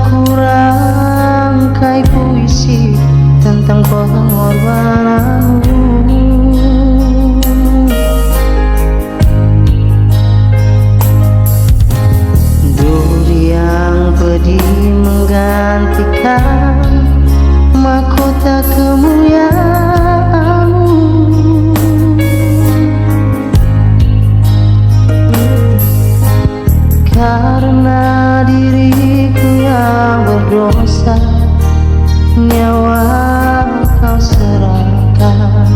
ku rangkai puisi tentang pengorbananmu. Duri yang pedih menggantikan mahkota kemuliaanmu. Karena diriku yang berdosa, nyawa kau serahkan.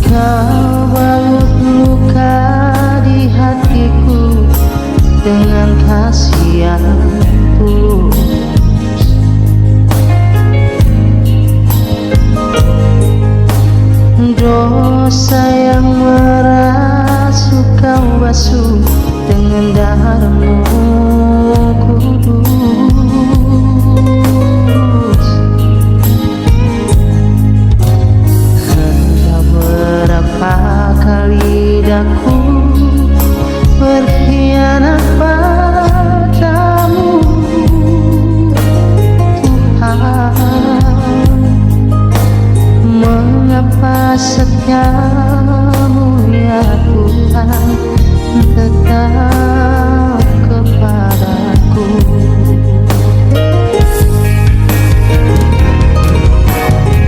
Kau balut luka di hatiku dengan kasih yang tulus. Dosa yang merasuk kau basuh dengan darah-Mu kudus. Entah berapa kali daku berkhianat padamu, Tuhan. Mengapa setiamu ya Tuhan tetap kepadaku?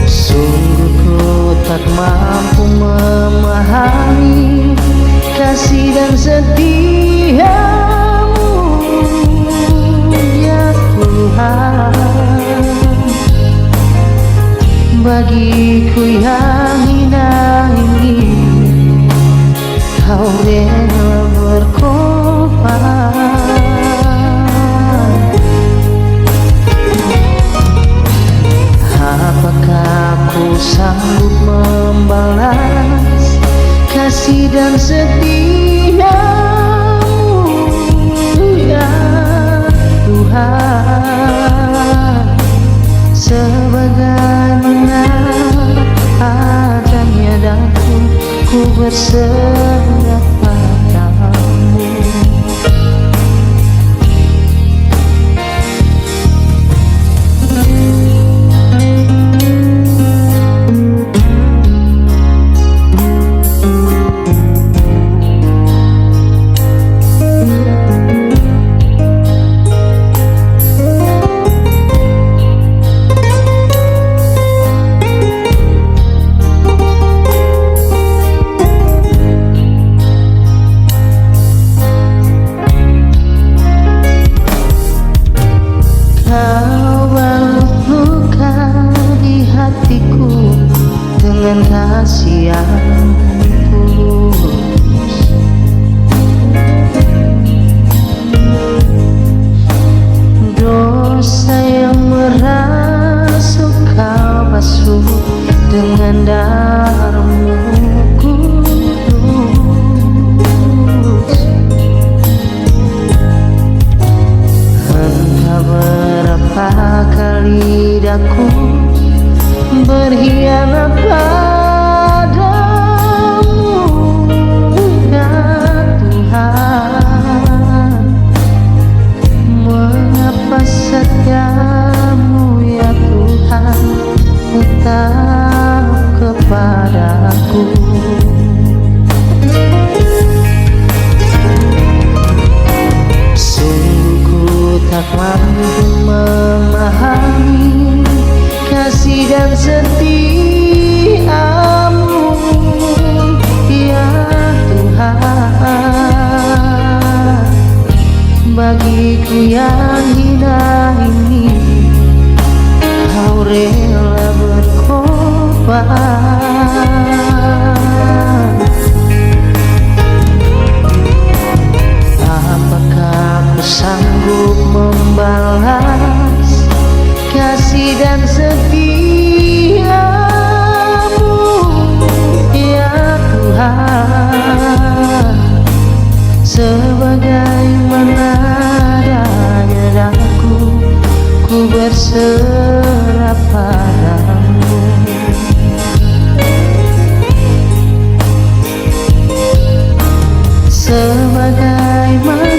Sungguh ku tak mampu memahami kasih dan setiamu ya Tuhan. Bagiku yang hina ini kau rela berkorban. Apakah ku sanggup membalas kasih dan setiamu ya Tuhan? Sebagaimana adanya daku, ku berserah padamu. Kau balut luka di hatiku dengan kasih yang tulus. Dosa yang merasuk kau basuh dengan darah-Mu kudus. Entah berapa kali daku berkhianat padamu ya Tuhan. Mengapa setiamu ya Tuhan tetap kepadaku? Sungguh tak mampu memahami kasih dan setiamu ya Tuhan. Bagiku yang hina ini kau rela berkorban. Apakah ku sanggup membalas kasih dan setiamu ya Tuhan? Sebagaimana adanya daku, ku berserah padamu. sebagaimana